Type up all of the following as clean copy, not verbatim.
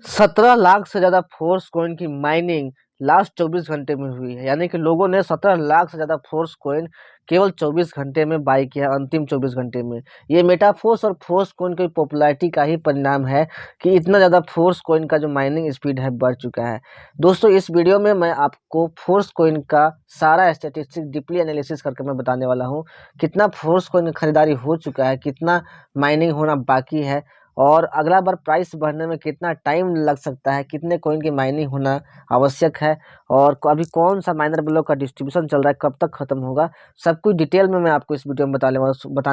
17 लाख से ज्यादा force coin की माइनिंग लास्ट 24 घंटे में हुई है। यानी कि लोगों ने 17 लाख से ज्यादा फोर्स कॉइन केवल 24 घंटे में बाई किया, अंतिम 24 घंटे में। ये मेटाफोर्स और फोर्स कॉइन की पॉपुलैरिटी का ही परिणाम है कि इतना ज्यादा फोर्स कॉइन का जो माइनिंग स्पीड है बढ़ चुका है। दोस्तों, इस वीडियो में मैं आपको फोर्स कॉइन का सारा स्टैटिस्टिक्स डीपली एनालिसिस करके मैं बताने वाला हूँ। कितना फोर्स कॉइन खरीदारी हो चुका है, कितना माइनिंग होना बाकी है, और अगला बार प्राइस बढ़ने में कितना टाइम लग सकता है, कितने कॉइन की माइनिंग होना आवश्यक है, और अभी कौन सा माइनर ब्लॉक का डिस्ट्रीब्यूशन चल रहा है, कब तक खत्म होगा, सब कुछ डिटेल में मैं आपको इस वीडियो में बताने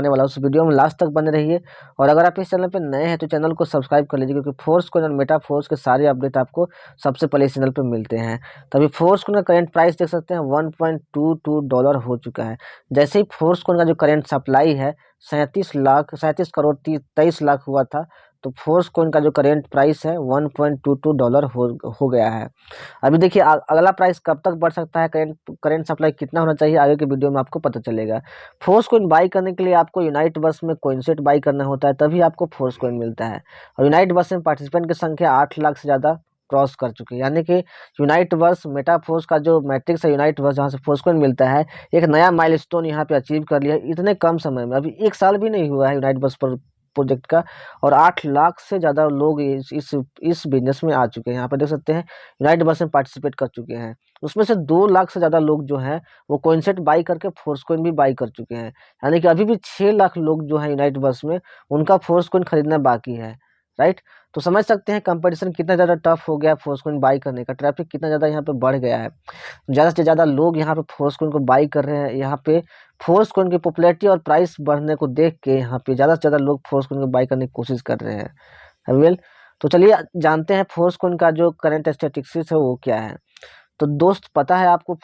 वाला हूँ। उस वीडियो में लास्ट तक बने रहिए। और अगर आप इस चैनल पर नए हैं तो चैनल को सब्सक्राइब कर लीजिए, क्योंकि फोर्स कॉइन और मेटा फोर्स के सारे अपडेट आपको सबसे पहले इस चैनल पर मिलते हैं। तो अभी फोर्स कॉइन का करेंट प्राइस देख सकते हैं, $1.22 हो चुका है। जैसे ही फोर्स कॉइन का जो करेंट सप्लाई है 37 करोड़ 23 लाख हुआ था, तो फोर्स कॉइन का जो करेंट प्राइस है $1.22 हो गया है। अभी देखिए अगला प्राइस कब तक बढ़ सकता है, करेंट करेंट सप्लाई कितना होना चाहिए, आगे के वीडियो में आपको पता चलेगा। फोर्स कॉइन बाई करने के लिए आपको यूनाइट बस में कॉइनसेट बाई करना होता है, तभी आपको फोर्स कॉइन मिलता है। और यूनाइट बस में पार्टिसिपेंट की संख्या 8 लाख से ज़्यादा क्रॉस कर चुकी है। यानी कि यूनाइट वर्स मेटाफोर्स का जो मैट्रिक्स है, यूनाइट वर्स जहाँ से फोर्स कॉइन मिलता है, एक नया माइलस्टोन यहाँ पे अचीव कर लिया है इतने कम समय में। अभी 1 साल भी नहीं हुआ है यूनाइट बस पर प्रोजेक्ट का, और 8 लाख से ज़्यादा लोग इस बिजनेस में आ चुके हैं। यहाँ पर देख सकते हैं यूनाइट बस में पार्टिसिपेट कर चुके हैं। उसमें से 2 लाख से ज़्यादा लोग जो हैं वो कॉइनसेट बाई करके फोर्स कॉइन भी बाई कर चुके हैं। यानी कि अभी भी 6 लाख लोग जो हैं यूनाइट बस में, उनका फोर्स कॉइन खरीदना बाकी है। राइट। तो समझ सकते हैं कंपटीशन कितना ज़्यादा टफ हो गया फोर्स कॉइन बाई करने का, ट्रैफिक कितना ज़्यादा यहाँ पे बढ़ गया है। ज़्यादा से ज़्यादा लोग यहाँ पे फोर्स कॉइन को बाई कर रहे हैं। यहाँ पे फोर्स कॉइन की पॉपुलैरिटी और प्राइस बढ़ने को देख के यहाँ पे ज़्यादा से ज़्यादा लोग फोर्स कॉइन को बाई करने की कोशिश कर रहे हैं। वेल, तो चलिए जानते हैं फोर्स कॉइन का जो करंट स्टैटिस्टिक्स है वो क्या है। तो दोस्त, पता है आपको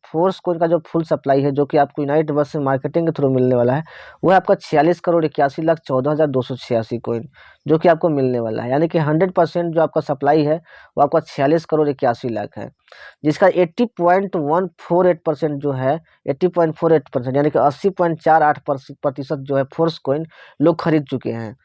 फोर्स कॉइन का जो फुल सप्लाई है, जो कि आपको यूनाइट बस से मार्केटिंग के थ्रू मिलने वाला है, वो है आपका 46 करोड़ 81 लाख 14,286 कॉइन, जो कि आपको मिलने वाला है। यानी कि 100% जो आपका सप्लाई है वो आपका 46 करोड़ 81 लाख है, जिसका 80.148% जो है, 80.48% यानी कि 80.48% जो है फोर्स कॉइन लोग खरीद चुके हैं।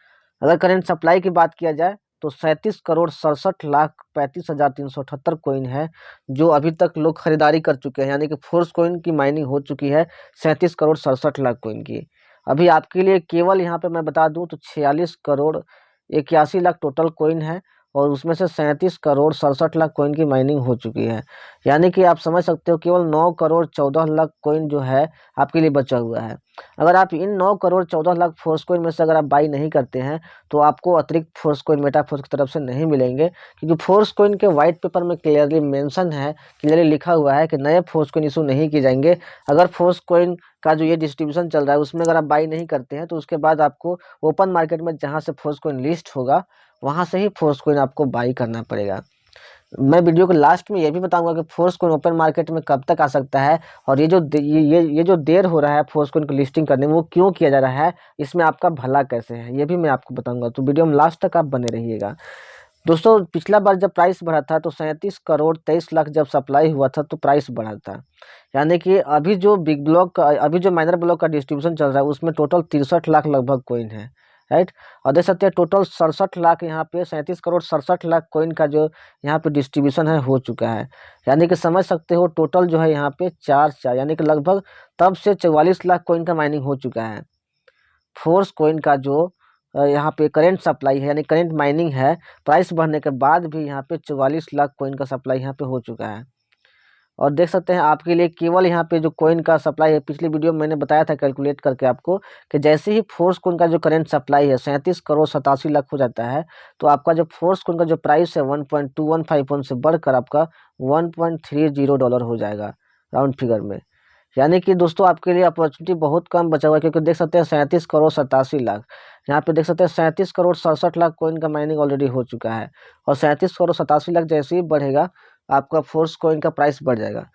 अगर करंट सप्लाई की बात किया जाए तो 37 करोड़ 67 लाख 35,378 कॉइन है, जो अभी तक लोग खरीदारी कर चुके हैं। यानी कि फोर्स कॉइन की माइनिंग हो चुकी है 37 करोड़ 67 लाख कॉइन की। अभी आपके लिए केवल यहाँ पे मैं बता दूं तो 46 करोड़ 81 लाख टोटल कॉइन है, और उसमें से 37 करोड़ 67 लाख कॉइन की माइनिंग हो चुकी है। यानी कि आप समझ सकते हो केवल 9 करोड़ 14 लाख कॉइन जो है आपके लिए बचा हुआ है। अगर आप इन 9 करोड़ 14 लाख फोर्स कॉइन में से अगर आप बाई नहीं करते हैं तो आपको अतिरिक्त फोर्स कॉइन मेटाफोर्स की तरफ से नहीं मिलेंगे, क्योंकि फोर्स कॉइन के व्हाइट पेपर में क्लियरली मेंशन है, क्लियरली लिखा हुआ है कि नए फोर्स कॉइन इशू नहीं किए जाएंगे। अगर फोर्स कॉइन का जो ये डिस्ट्रीब्यूशन चल रहा है उसमें अगर आप बाई नहीं करते हैं तो उसके बाद आपको ओपन मार्केट में जहाँ से फोर्स कॉइन लिस्ट होगा वहाँ से ही फोर्स कॉइन आपको बाई करना पड़ेगा। मैं वीडियो के लास्ट में ये भी बताऊंगा कि फोर्स कॉइन ओपन मार्केट में कब तक आ सकता है, और ये जो देर हो रहा है फोर्स कॉइन को लिस्टिंग करने में, वो क्यों किया जा रहा है, इसमें आपका भला कैसे है, ये भी मैं आपको बताऊंगा। तो वीडियो में लास्ट तक आप बने रहिएगा। दोस्तों, पिछला बार जब प्राइस बढ़ा था तो 37 करोड़ 23 लाख जब सप्लाई हुआ था तो प्राइस बढ़ा था। यानी कि अभी जो बिग ब्लॉक का, अभी जो माइनर ब्लॉक का डिस्ट्रीब्यूशन चल रहा है उसमें टोटल 63 लाख लगभग कॉइन है। राइट। और देख सकते हैं टोटल 67 लाख यहाँ पे 37 करोड़ 67 लाख कॉइन का जो यहाँ पे डिस्ट्रीब्यूशन है हो चुका है। यानी कि समझ सकते हो टोटल जो है यहाँ पे चार चार यानी कि लगभग तब से 44 लाख कॉइन का माइनिंग हो चुका है। फोर्स कॉइन का जो यहाँ पे करेंट सप्लाई है, यानी करेंट माइनिंग है, प्राइस बढ़ने के बाद भी यहाँ पे 44 लाख कॉइन का सप्लाई यहाँ पे हो चुका है। और देख सकते हैं आपके लिए केवल यहाँ पे जो कॉइन का सप्लाई है, पिछली वीडियो में मैंने बताया था कैलकुलेट करके आपको कि जैसे ही फोर्स कॉइन का जो करंट सप्लाई है 37 करोड़ 87 लाख हो जाता है, तो आपका जो फोर्स कॉइन का जो प्राइस है 1.2151 से बढ़कर आपका $1.30 हो जाएगा राउंड फिगर में। यानी कि दोस्तों आपके लिए अपॉर्चुनिटी बहुत कम बचा हुआ है, क्योंकि देख सकते हैं 37 करोड़ 87 लाख, यहाँ पे देख सकते हैं 37 करोड़ 67 लाख कॉइन का माइनिंग ऑलरेडी हो चुका है, और 37 करोड़ 87 लाख जैसे ही बढ़ेगा आपका फोर्स कॉइन का प्राइस बढ़ जाएगा।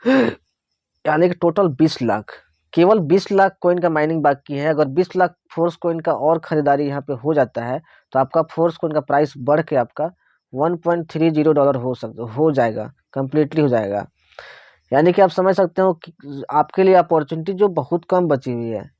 यानी कि टोटल 20 लाख, केवल 20 लाख कॉइन का माइनिंग बाकी है। अगर 20 लाख फोर्स कॉइन का और खरीदारी यहाँ पे हो जाता है तो आपका फोर्स कॉइन का प्राइस बढ़ के आपका $1.30 हो जाएगा, कंप्लीटली हो जाएगा। यानी कि आप समझ सकते हो कि आपके लिए अपॉर्चुनिटी जो बहुत कम बची हुई है,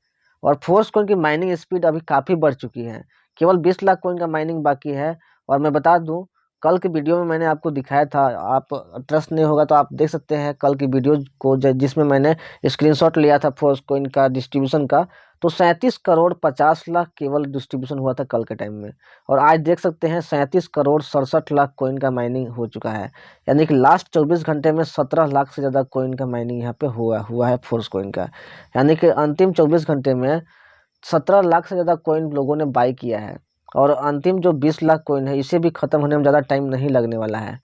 और फोर्स कॉइन की माइनिंग स्पीड अभी काफ़ी बढ़ चुकी है। केवल 20 लाख कॉइन का माइनिंग बाकी है। और मैं बता दूं कल के वीडियो में मैंने आपको दिखाया था, आप ट्रस्ट नहीं होगा तो आप देख सकते हैं कल की वीडियो को, जिसमें मैंने स्क्रीनशॉट लिया था फोर्सकॉइन का डिस्ट्रीब्यूशन का। तो 37 करोड़ 50 लाख केवल डिस्ट्रीब्यूशन हुआ था कल के टाइम में, और आज देख सकते हैं 37 करोड़ 67 लाख कॉइन का माइनिंग हो चुका है। यानी कि लास्ट 24 घंटे में 17 लाख से ज़्यादा कॉइन का माइनिंग यहाँ पे हुआ है फोर्सकॉइन का। यानी कि अंतिम 24 घंटे में 17 लाख से ज़्यादा कॉइन लोगों ने बाई किया है, और अंतिम जो 20 लाख कॉइन है इसे भी ख़त्म होने में ज़्यादा टाइम नहीं लगने वाला है।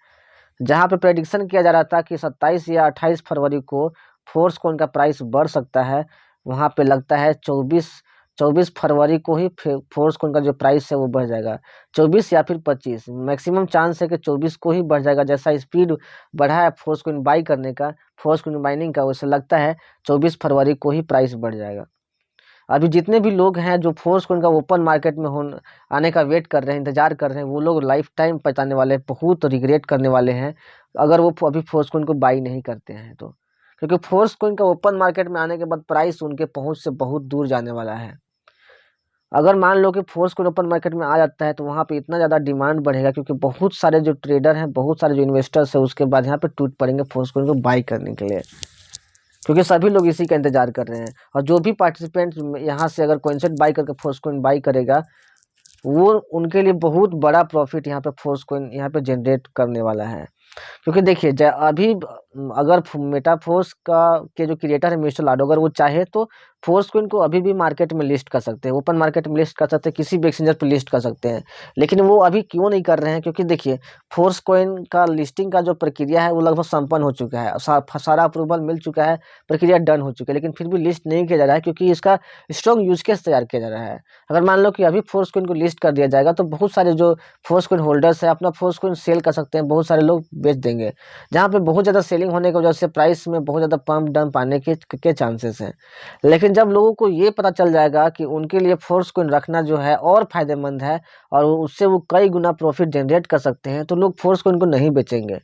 जहाँ पे प्रेडिक्शन किया जा रहा था कि 27 या 28 फरवरी को फोर्सकॉइन का प्राइस बढ़ सकता है, वहाँ पे लगता है 24 फरवरी को ही फोर्सकॉइन का जो प्राइस है वो बढ़ जाएगा। 24 या फिर 25, मैक्सिमम चांस है कि 24 को ही बढ़ जाएगा। जैसा स्पीड बढ़ा है फोर्सकॉइन बाई करने का, फोर्सकॉइन माइनिंग का, वैसे लगता है 24 फरवरी को ही प्राइस बढ़ जाएगा। अभी जितने भी लोग हैं जो फोर्सकॉइन का ओपन मार्केट में आने का वेट कर रहे हैं, इंतजार कर रहे हैं, वो लोग लाइफ टाइम पछताने वाले हैं, बहुत रिग्रेट करने वाले हैं अगर वो अभी फोर्सकॉइन को बाई नहीं करते हैं तो। क्योंकि फोर्सकॉइन का ओपन मार्केट में आने के बाद प्राइस उनके पहुंच से बहुत दूर जाने वाला है। अगर मान लो कि फोर्सकॉइन ओपन मार्केट में आ जाता है तो वहाँ पे इतना ज़्यादा डिमांड बढ़ेगा, क्योंकि बहुत सारे जो ट्रेडर हैं, बहुत सारे जो इन्वेस्टर्स हैं, उसके बाद यहाँ पे टूट पड़ेंगे फोर्सकॉइन को बाई करने के लिए, क्योंकि सभी लोग इसी का इंतजार कर रहे हैं। और जो भी पार्टिसिपेंट यहाँ से अगर कॉइनसेट बाई करके फोर्सकॉइन बाई करेगा, वो उनके लिए बहुत बड़ा प्रॉफिट यहाँ पे फोर्सकॉइन यहाँ पे जनरेट करने वाला है। क्योंकि देखिए अभी अगर मेटाफोर्स का के जो क्रिएटर है मिस्टर लाडो, अगर वो चाहे तो फोर्सकॉइन को अभी भी मार्केट में लिस्ट कर सकते हैं, ओपन मार्केट में लिस्ट कर सकते हैं, किसी भी एक्सचेंजर पर लिस्ट कर सकते हैं। लेकिन वो अभी क्यों नहीं कर रहे हैं? क्योंकि देखिए फोर्सकॉइन का लिस्टिंग का जो प्रक्रिया है वो लगभग संपन्न हो चुका है, सारा अप्रूवल मिल चुका है, प्रक्रिया डन हो चुकी है, लेकिन फिर भी लिस्ट नहीं किया जा रहा है क्योंकि इसका स्ट्रॉन्ग यूज केस तैयार किया जा रहा है। अगर मान लो कि अभी फोर्सकॉइन को लिस्ट कर दिया जाएगा तो बहुत सारे जो फोर्सकॉइन होल्डर्स है अपना फोर्सकॉइन सेल कर सकते हैं, बहुत सारे लोग बेच देंगे, जहाँ पे बहुत ज़्यादा सेलिंग होने की वजह से प्राइस में बहुत ज़्यादा पंप डंप आने के चांसेस हैं। लेकिन जब लोगों को ये पता चल जाएगा कि उनके लिए फोर्सकॉइन रखना जो है और फायदेमंद है और उससे वो कई गुना प्रॉफिट जनरेट कर सकते हैं, तो लोग फोर्सकॉइन को नहीं बेचेंगे।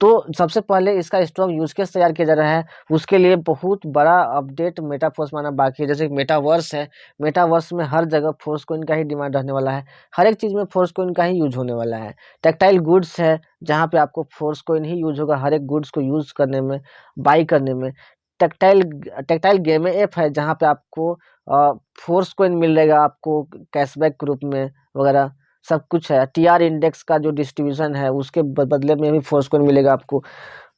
तो सबसे पहले इसका स्ट्रॉन्ग यूज केस तैयार किया जा रहा है, उसके लिए बहुत बड़ा अपडेट मेटाफोर्स माना बाकी है। जैसे मेटावर्स है, मेटावर्स में हर जगह फोर्सकॉइन का ही डिमांड रहने वाला है, हर एक चीज़ में फोर्सकॉइन का ही यूज होने वाला है। टेक्सटाइल गुड्स है जहाँ पे आपको फोर्सकॉइन ही यूज होगा, हर एक गुड्स को यूज करने में, बाई करने में। टेक्सटाइल टेक्सटाइल गेम ऐप है जहाँ पे आपको फोर्सकॉइन मिलेगा, आपको कैशबैक के रूप में वगैरह सब कुछ है। टीआर इंडेक्स का जो डिस्ट्रीब्यूशन है उसके बदले में भी फोर्सकॉइन मिलेगा आपको।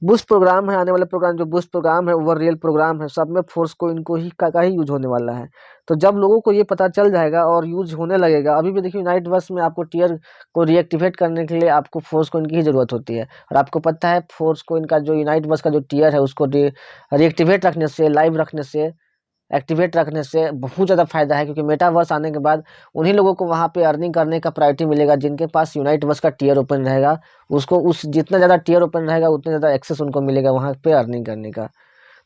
बूस्ट प्रोग्राम है, आने वाले प्रोग्राम जो बूस्ट प्रोग्राम है, ओवर रियल प्रोग्राम है, सब में फोर्सकॉइन को ही का ही यूज होने वाला है। तो जब लोगों को ये पता चल जाएगा और यूज होने लगेगा, अभी भी देखिए यूनाइट वर्स में आपको टीयर को रीएक्टिवेट करने के लिए आपको फोर्सकॉइन की ही जरूरत होती है। और आपको पता है फोर्सकॉइन का जो यूनाइट वर्स का जो टीयर है उसको रीएक्टिवेट रखने से, लाइव रखने से, एक्टिवेट रखने से बहुत ज़्यादा फायदा है, क्योंकि मेटावर्स आने के बाद उन्हीं लोगों को वहाँ पे अर्निंग करने का प्रायोरिटी मिलेगा जिनके पास यूनाइट वर्स का टीयर ओपन रहेगा। उसको उस जितना ज़्यादा टीयर ओपन रहेगा उतना ज़्यादा एक्सेस उनको मिलेगा वहाँ पे अर्निंग करने का।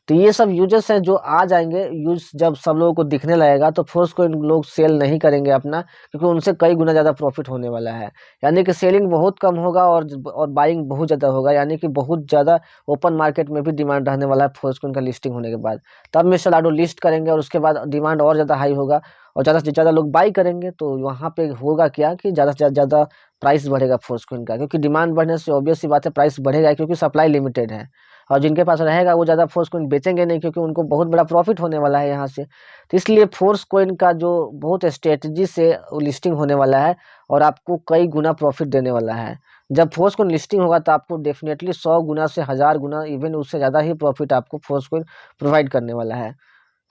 तो ये सब यूजर्स हैं जो आ जाएंगे, यूज जब सब लोगों को दिखने लगेगा तो फोर्स को इन लोग सेल नहीं करेंगे अपना, क्योंकि उनसे कई गुना ज़्यादा प्रॉफिट होने वाला है। यानी कि सेलिंग बहुत कम होगा और बाइंग बहुत ज़्यादा होगा, यानी कि बहुत ज़्यादा ओपन मार्केट में भी डिमांड रहने वाला है फोर्स को इनका लिस्टिंग होने के बाद। तब मिस्टर लाडो लिस्ट करेंगे और उसके बाद डिमांड और ज़्यादा हाई होगा और ज़्यादा से ज़्यादा लोग बाई करेंगे, तो वहाँ पे होगा क्या कि ज़्यादा से ज़्यादा प्राइस बढ़ेगा फोर्स को इनका, क्योंकि डिमांड बढ़ने से ऑब्वियस सी बात है प्राइस बढ़ेगा, क्योंकि सप्लाई लिमिटेड है। और जिनके पास रहेगा वो ज़्यादा फोर्स कॉइन बेचेंगे नहीं, क्योंकि उनको बहुत बड़ा प्रॉफिट होने वाला है यहाँ से। तो इसलिए फोर्स कॉइन का जो बहुत स्ट्रेटजी से लिस्टिंग होने वाला है और आपको कई गुना प्रॉफिट देने वाला है। जब फोर्स कॉइन लिस्टिंग होगा तो आपको डेफिनेटली 100 गुना से 1000 गुना, इवन उससे ज़्यादा ही प्रॉफिट आपको फोर्स कॉइन प्रोवाइड करने वाला है।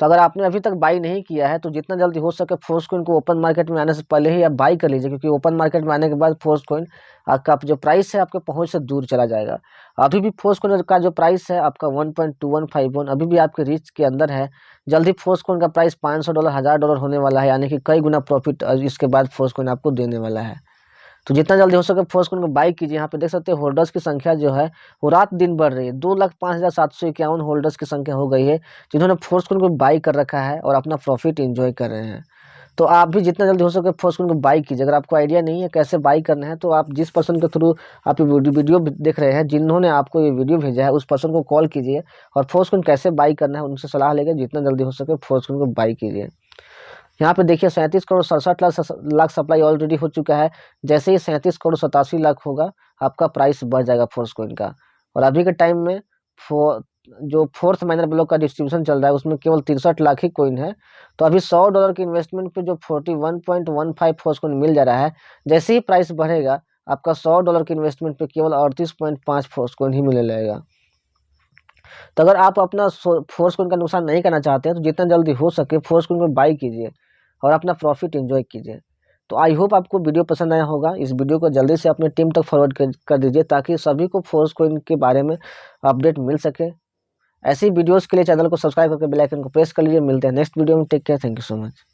तो अगर आपने अभी तक बाई नहीं किया है तो जितना जल्दी हो सके फोर्स कॉइन को ओपन मार्केट में आने से पहले ही आप बाई कर लीजिए, क्योंकि ओपन मार्केट में आने के बाद फोर्स कॉइन आपका जो प्राइस है आपके पहुंच से दूर चला जाएगा। अभी भी फोर्स कॉइन का जो प्राइस है आपका 1.2151 अभी भी आपके रीच के अंदर है। जल्दी फोर्स कॉइन का प्राइस $500 $1000 होने वाला है, यानी कि कई गुना प्रॉफिट इसके बाद फोर्स कॉइन आपको देने वाला है। तो जितना जल्दी हो सके फोर्स कॉइन को बाई कीजिए। यहाँ पे देख सकते हैं होल्डर्स की संख्या जो है वो रात दिन बढ़ रही है, 2,05,751 होल्डर्स की संख्या हो गई है जिन्होंने फोर्स कॉइन को बाई कर रखा है और अपना प्रॉफिट एंजॉय कर रहे हैं। तो आप भी जितना जल्दी हो सके फोर्स कॉइन को बाई कीजिए। अगर आपको आइडिया नहीं है कैसे बाई करना है तो आप जिस पर्सन के थ्रू आप ये वीडियो देख रहे हैं, जिन्होंने आपको ये वीडियो भेजा है उस पर्सन को कॉल कीजिए और फोर्स कॉइन कैसे बाई करना है उनसे सलाह लेकर जितना जल्दी हो सके फोर्स कॉइन को बाई कीजिए। यहाँ पे देखिए 37 करोड़ 67 लाख सप्लाई ऑलरेडी हो चुका है। जैसे ही 37 करोड़ 87 लाख होगा, आपका प्राइस बढ़ जाएगा फोर्स कोइन का। और अभी के टाइम में जो फोर्थ माइनर ब्लॉक का डिस्ट्रीब्यूशन चल रहा है उसमें केवल 63 लाख ही कोइन है। तो अभी $100 की इन्वेस्टमेंट पे जो 41.15 फोर्स कोइन मिल जा रहा है, जैसे ही प्राइस बढ़ेगा आपका $100 की इन्वेस्टमेंट पे केवल 38.5 फोर्स कोइन ही मिलने लगेगा। तो अगर आप अपना फोर्स कोइन का नुकसान नहीं करना चाहते हैं तो जितना जल्दी हो सके फोर्स कोइन को बाई कीजिए और अपना प्रॉफिट एंजॉय कीजिए। तो आई होप आपको वीडियो पसंद आया होगा। इस वीडियो को जल्दी से अपने टीम तक फॉरवर्ड कर दीजिए ताकि सभी को फोर्स कोइन के बारे में अपडेट मिल सके। ऐसी वीडियोस के लिए चैनल को सब्सक्राइब करके बेल आइकन को प्रेस कर लीजिए। मिलते हैं नेक्स्ट वीडियो में। Take care, thank you so much.